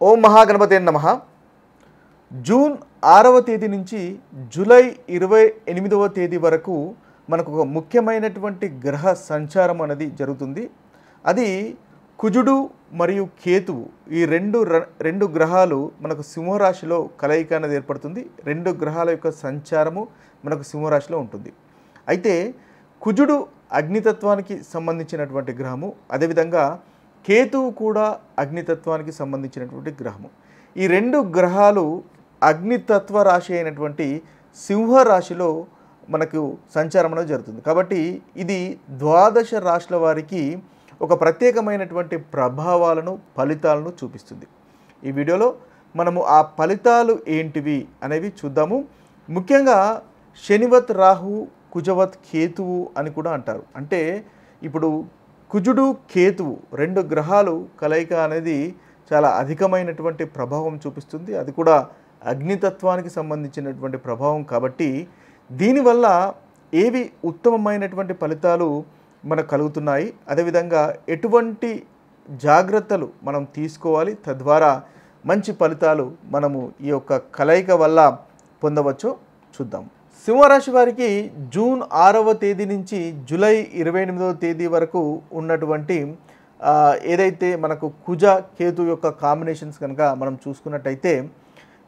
ఓం మహాగణపతే నమః. జూన్ 6వ తేదీ నుంచి జూలై 28వ తేదీ వరకు మనకు ఒక ముఖ్యమైనటువంటి గ్రహ సంచారం అనేది జరుగుతుంది. అది కుజుడు మరియు కేతువు ఈ రెండు గ్రహాలు మనకు సింహరాశిలో కలయిక అనేది ఏర్పడుతుంది. రెండు గ్రహాల యొక్క సంచారము మనకు సింహరాశిలో ఉంటుంది. అయితే కుజుడు అగ్నితత్వానికి సంబంధించినటువంటి గ్రహము, అదేవిధంగా కేతువు కూడా అగ్నితత్వానికి సంబంధించినటువంటి గ్రహము. ఈ రెండు గ్రహాలు అగ్నితత్వ రాశి అయినటువంటి సింహరాశిలో మనకు సంచారం అనేది జరుగుతుంది. కాబట్టి ఇది ద్వాదశ రాశుల వారికి ఒక ప్రత్యేకమైనటువంటి ప్రభావాలను ఫలితాలను చూపిస్తుంది. ఈ వీడియోలో మనము ఆ ఫలితాలు ఏంటివి అనేవి చూద్దాము. ముఖ్యంగా శనివత్ రాహు, కుజవత్ కేతువు అని కూడా అంటారు. అంటే ఇప్పుడు కుజుడు కేతువు రెండు గ్రహాలు కలయిక అనేది చాలా అధికమైనటువంటి ప్రభావం చూపిస్తుంది. అది కూడా అగ్నితత్వానికి సంబంధించినటువంటి ప్రభావం. కాబట్టి దీనివల్ల ఏవి ఉత్తమమైనటువంటి ఫలితాలు మనకు కలుగుతున్నాయి, అదేవిధంగా ఎటువంటి జాగ్రత్తలు మనం తీసుకోవాలి, తద్వారా మంచి ఫలితాలు మనము ఈ యొక్క కలయిక వల్ల పొందవచ్చో చూద్దాం. సింహరాశి వారికి జూన్ 6వ తేదీ నుంచి జూలై 28వ తేదీ వరకు ఉన్నటువంటి ఏదైతే మనకు కుజ కేతు యొక్క కాంబినేషన్స్ కనుక మనం చూసుకున్నట్టయితే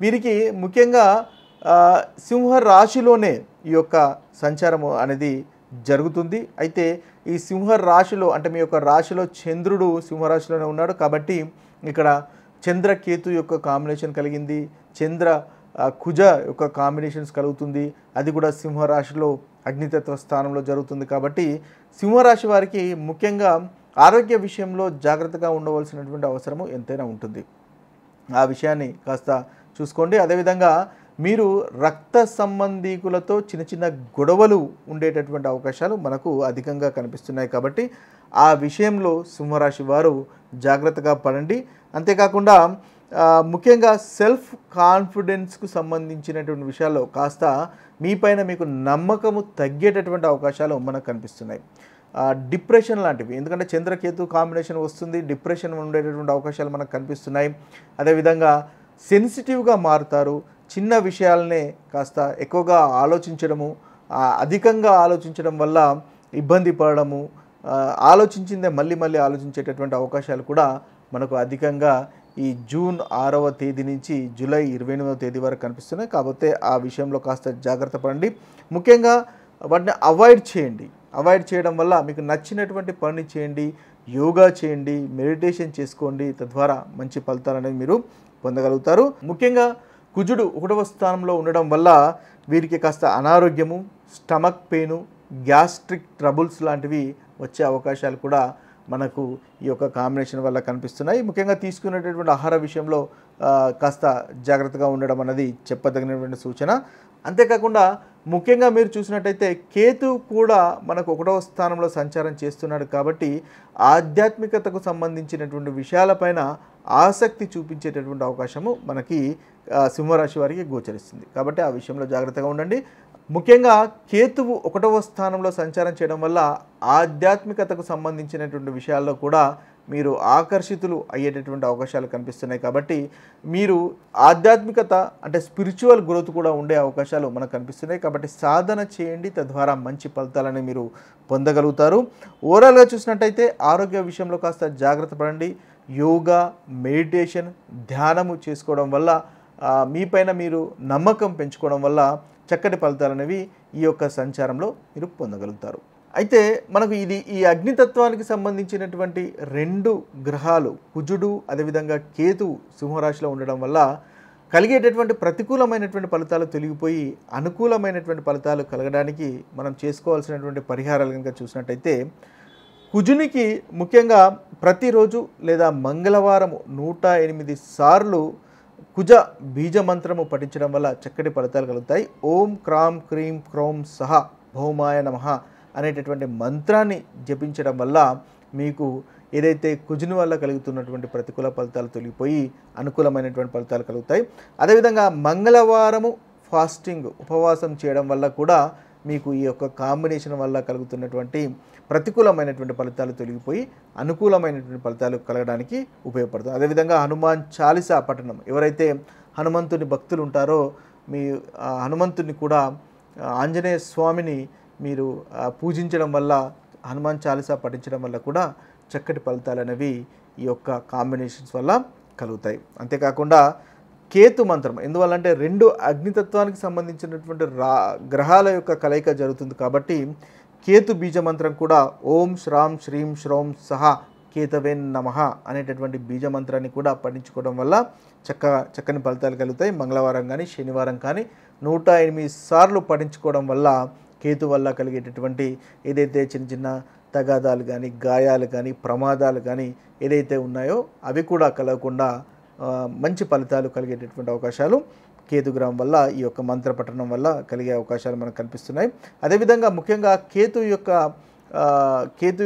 వీరికి ముఖ్యంగా సింహరాశిలోనే ఈ యొక్క సంచారము అనేది జరుగుతుంది. అయితే ఈ సింహరాశిలో అంటే మీ యొక్క రాశిలో చంద్రుడు సింహరాశిలోనే ఉన్నాడు. కాబట్టి ఇక్కడ చంద్రకేతు యొక్క కాంబినేషన్ కలిగింది, చంద్ర కుజ యొక్క కాంబినేషన్స్ కలుగుతుంది. అది కూడా సింహరాశిలో అగ్నితత్వ స్థానంలో జరుగుతుంది. కాబట్టి సింహరాశి వారికి ముఖ్యంగా ఆరోగ్య విషయంలో జాగ్రత్తగా ఉండవలసినటువంటి అవసరము ఎంతైనా ఉంటుంది. ఆ విషయాన్ని కాస్త చూసుకోండి. అదేవిధంగా మీరు రక్త సంబంధీకులతో చిన్న చిన్న గొడవలు ఉండేటటువంటి అవకాశాలు మనకు అధికంగా కనిపిస్తున్నాయి. కాబట్టి ఆ విషయంలో సింహరాశి వారు జాగ్రత్తగా పడండి. అంతేకాకుండా ముఖ్యంగా సెల్ఫ్ కాన్ఫిడెన్స్కు సంబంధించినటువంటి విషయాల్లో కాస్త మీపైన మీకు నమ్మకము తగ్గేటటువంటి అవకాశాలు మనకు కనిపిస్తున్నాయి. డిప్రెషన్ లాంటివి, ఎందుకంటే చంద్రకేతు కాంబినేషన్ వస్తుంది, డిప్రెషన్ ఉండేటటువంటి అవకాశాలు మనకు కనిపిస్తున్నాయి. అదేవిధంగా సెన్సిటివ్గా మారుతారు. చిన్న విషయాలనే కాస్త ఎక్కువగా ఆలోచించడము, అధికంగా ఆలోచించడం వల్ల ఇబ్బంది పడడము, ఆలోచించిందే మళ్ళీ మళ్ళీ ఆలోచించేటటువంటి అవకాశాలు కూడా మనకు అధికంగా ఈ జూన్ 6వ తేదీ నుంచి జూలై 28వ తేదీ వరకు కనిపిస్తున్నాయి. కాకపోతే ఆ విషయంలో కాస్త జాగ్రత్త పడండి. ముఖ్యంగా వాటిని అవాయిడ్ చేయండి. అవాయిడ్ చేయడం వల్ల మీకు నచ్చినటువంటి పని చేయండి, యోగా చేయండి, మెడిటేషన్ చేసుకోండి. తద్వారా మంచి ఫలితాలు అనేవి మీరు పొందగలుగుతారు. ముఖ్యంగా కుజుడు 1వ స్థానంలో ఉండడం వల్ల వీరికి కాస్త అనారోగ్యము, స్టమక్ పెయిన్, గ్యాస్ట్రిక్ ట్రబుల్స్ లాంటివి వచ్చే అవకాశాలు కూడా మనకు ఈ యొక్క కాంబినేషన్ వల్ల కనిపిస్తున్నాయి. ముఖ్యంగా తీసుకునేటటువంటి ఆహార విషయంలో కాస్త జాగ్రత్తగా ఉండడం అనేది చెప్పదగినటువంటి సూచన. అంతేకాకుండా ముఖ్యంగా మీరు చూసినట్టయితే కేతు కూడా మనకు 1వ స్థానంలో సంచారం చేస్తున్నాడు. కాబట్టి ఆధ్యాత్మికతకు సంబంధించినటువంటి విషయాలపైన ఆసక్తి చూపించేటటువంటి అవకాశము మనకి సింహరాశి వారికి గోచరిస్తుంది. కాబట్టి ఆ విషయంలో జాగ్రత్తగా ఉండండి. ముఖ్యంగా కేతువు 1వ స్థానంలో సంచారం చేయడం వల్ల ఆధ్యాత్మికతకు సంబంధించినటువంటి విషయాల్లో కూడా మీరు ఆకర్షితులు అయ్యేటటువంటి అవకాశాలు కనిపిస్తున్నాయి. కాబట్టి మీరు ఆధ్యాత్మికత అంటే స్పిరిచువల్ గ్రోత్ కూడా ఉండే అవకాశాలు మనకు కనిపిస్తున్నాయి. కాబట్టి సాధన చేయండి, తద్వారా మంచి ఫలితాలని మీరు పొందగలుగుతారు. ఓవరాల్గా చూసినట్టయితే ఆరోగ్య విషయంలో కాస్త జాగ్రత్త పడండి. యోగా, మెడిటేషన్, ధ్యానము చేసుకోవడం వల్ల మీపైన మీరు నమ్మకం పెంచుకోవడం వల్ల చక్కటి ఫలితాలు అనేవి ఈ యొక్క సంచారంలో మీరు పొందగలుగుతారు. అయితే మనకు ఈ అగ్నితత్వానికి సంబంధించినటువంటి రెండు గ్రహాలు కుజుడు అదేవిధంగా కేతువు సింహరాశిలో ఉండడం వల్ల కలిగేటటువంటి ప్రతికూలమైనటువంటి ఫలితాలు తొలగిపోయి అనుకూలమైనటువంటి ఫలితాలు కలగడానికి మనం చేసుకోవాల్సినటువంటి పరిహారాలు కనుక చూసినట్టయితే కుజునికి ముఖ్యంగా ప్రతిరోజు లేదా మంగళవారం 108 సార్లు కుజ బీజ మంత్రము పఠించడం వల్ల చక్కటి ఫలితాలు కలుగుతాయి. ఓం క్రాం క్రీం క్రౌం సహ భౌమాయ నమః అనేటటువంటి మంత్రాన్ని జపించడం వల్ల మీకు ఏదైతే కుజుని వల్ల కలుగుతున్నటువంటి ప్రతికూల ఫలితాలు తొలగిపోయి అనుకూలమైనటువంటి ఫలితాలు కలుగుతాయి. అదేవిధంగా మంగళవారము ఫాస్టింగ్ ఉపవాసం చేయడం వల్ల కూడా మీకు ఈ యొక్క కాంబినేషన్ వల్ల కలుగుతున్నటువంటి ప్రతికూలమైనటువంటి ఫలితాలు తొలగిపోయి అనుకూలమైనటువంటి ఫలితాలు కలగడానికి ఉపయోగపడుతుంది. అదేవిధంగా హనుమాన్ చాలీసా పఠనం, ఎవరైతే హనుమంతుని భక్తులు ఉంటారో మీ హనుమంతుని కూడా ఆంజనేయ స్వామిని మీరు పూజించడం వల్ల, హనుమాన్ చాలీసా పఠించడం వల్ల కూడా చక్కటి ఫలితాలు అనేవి ఈ యొక్క కాంబినేషన్స్ వల్ల కలుగుతాయి. అంతేకాకుండా కేతు మంత్రం, ఎందువల్లంటే 2 అగ్నితత్వానికి సంబంధించినటువంటి గ్రహాల యొక్క కలయిక జరుగుతుంది కాబట్టి కేతు బీజ మంత్రం కూడా ఓం శ్రాం శ్రీం శ్రౌం సహా కేతవే నమః అనేటటువంటి బీజ మంత్రాన్ని కూడా పఠించుకోవడం వల్ల చక్కని ఫలితాలు కలుగుతాయి. మంగళవారం కానీ శనివారం కానీ 108 సార్లు పఠించుకోవడం వల్ల కేతు వల్ల కలిగేటటువంటి ఏదైతే చిన్న చిన్న తగాదాలు కానీ, గాయాలు కానీ, ప్రమాదాలు కానీ ఏదైతే ఉన్నాయో అవి కూడా కలగకుండా మంచి ఫలితాలు కలిగేటటువంటి అవకాశాలు కేతుగ్రహం వల్ల, ఈ యొక్క మంత్ర పఠనం వల్ల కలిగే అవకాశాలు మనకు కనిపిస్తున్నాయి. అదేవిధంగా ముఖ్యంగా కేతు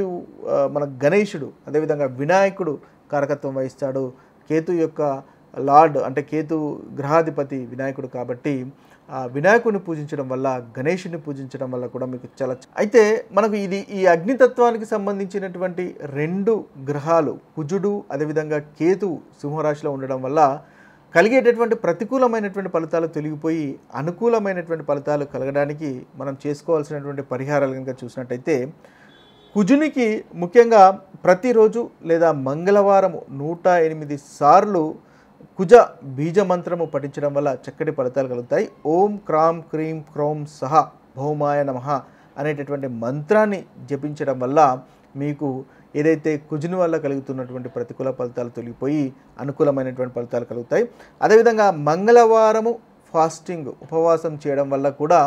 మన గణేశుడు, అదేవిధంగా వినాయకుడు కారకత్వం వహిస్తాడు. కేతు యొక్క లార్డ్ అంటే కేతు గ్రహాధిపతి వినాయకుడు కాబట్టి వినాయకుడిని పూజించడం వల్ల, గణేశుని పూజించడం వల్ల కూడా మీకు చాలా అయితే మనకు ఈ అగ్నితత్వానికి సంబంధించినటువంటి 2 గ్రహాలు కుజుడు అదేవిధంగా కేతు సింహరాశిలో ఉండడం వల్ల కలిగేటటువంటి ప్రతికూలమైనటువంటి ఫలితాలు తొలగిపోయి అనుకూలమైనటువంటి ఫలితాలు కలగడానికి మనం చేసుకోవాల్సినటువంటి పరిహారాలు కనుక చూసినట్టయితే, కుజునికి ముఖ్యంగా ప్రతిరోజు లేదా మంగళవారం 108 సార్లు కుజ బీజ మంత్రము పఠించడం వల్ల చక్కటి ఫలితాలు కలుగుతాయి. ఓం క్రాం క్రీం క్రౌం సహ భౌమాయ నమః అనేటటువంటి మంత్రాన్ని జపించడం వల్ల మీకు ఏదైతే కుజుని వల్ల కలుగుతున్నటువంటి ప్రతికూల ఫలితాలు తొలగిపోయి అనుకూలమైనటువంటి ఫలితాలు కలుగుతాయి. అదేవిధంగా మంగళవారము ఫాస్టింగ్ ఉపవాసం చేయడం వల్ల కూడా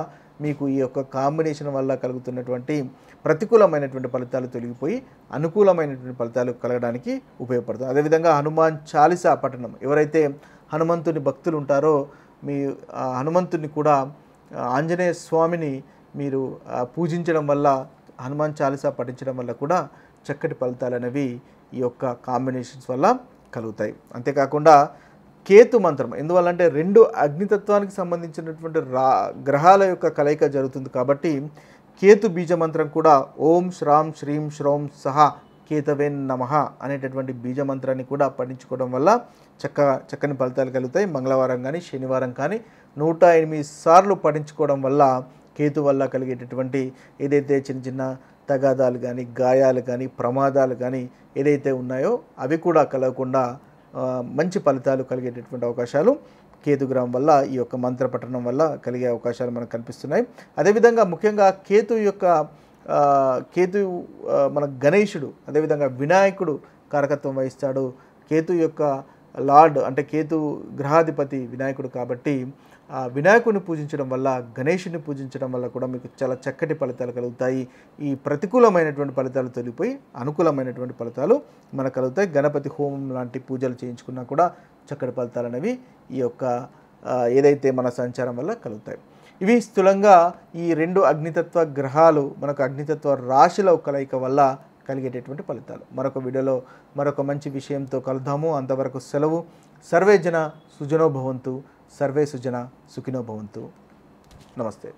మీకు ఈ యొక్క కాంబినేషన్ వల్ల కలుగుతున్నటువంటి ప్రతికూలమైనటువంటి ఫలితాలు తొలగిపోయి అనుకూలమైనటువంటి ఫలితాలు కలగడానికి ఉపయోగపడుతుంది. అదేవిధంగా హనుమాన్ చాలీసా పఠనం, ఎవరైతే హనుమంతుని భక్తులు ఉంటారో మీ హనుమంతుని కూడా ఆంజనేయ స్వామిని మీరు పూజించడం వల్ల, హనుమాన్ చాలీసా పఠించడం వల్ల కూడా చక్కటి ఫలితాలు అనేవి ఈ యొక్క కాంబినేషన్స్ వల్ల కలుగుతాయి. అంతేకాకుండా కేతు మంత్రం, ఎందువల్లంటే 2 అగ్నితత్వానికి సంబంధించినటువంటి గ్రహాల యొక్క కలయిక జరుగుతుంది కాబట్టి కేతు బీజ మంత్రం కూడా ఓం శ్రాం శ్రీం శ్రౌం సహా కేతవే నమః అనేటటువంటి బీజ మంత్రాన్ని కూడా పఠించుకోవడం వల్ల చక్కని ఫలితాలు కలుగుతాయి. మంగళవారం కానీ శనివారం కానీ 108 సార్లు పఠించుకోవడం వల్ల కేతు వల్ల కలిగేటటువంటి ఏదైతే చిన్న చిన్న తగాదాలు కానీ, గాయాలు కానీ, ప్రమాదాలు కానీ ఏదైతే ఉన్నాయో అవి కూడా కలగకుండా మంచి ఫలితాలు కలిగేటటువంటి అవకాశాలు కేతుగ్రహం వల్ల, ఈ యొక్క మంత్ర పఠనం వల్ల కలిగే అవకాశాలు మనకు కనిపిస్తున్నాయి. అదేవిధంగా ముఖ్యంగా కేతు మన గణేశుడు, అదేవిధంగా వినాయకుడు కారకత్వం వహిస్తాడు. కేతు యొక్క లార్డ్ అంటే కేతు గ్రహాధిపతి వినాయకుడు కాబట్టి వినాయకుడిని పూజించడం వల్ల, గణేశుని పూజించడం వల్ల కూడా మీకు చాలా చక్కటి ఫలితాలు కలుగుతాయి. ఈ ప్రతికూలమైనటువంటి ఫలితాలు తొలగిపోయి అనుకూలమైనటువంటి ఫలితాలు మనకు కలుగుతాయి. గణపతి హోమం లాంటి పూజలు చేయించుకున్నా కూడా చక్కటి ఫలితాలు అనేవి ఈ యొక్క ఏదైతే మన సంచారం వల్ల కలుగుతాయి. ఇవి స్థూలంగా ఈ 2 అగ్నితత్వ గ్రహాలు మనకు అగ్నితత్వ రాశుల కలయిక వల్ల కలిగేటటువంటి ఫలితాలు. మరొక వీడియోలో మరొక మంచి విషయంతో కలుద్దాము. అంతవరకు సెలవు. సర్వే జన సుజనో భవంతు, సర్వే సుజన సుఖినో భవంతు. నమస్తే.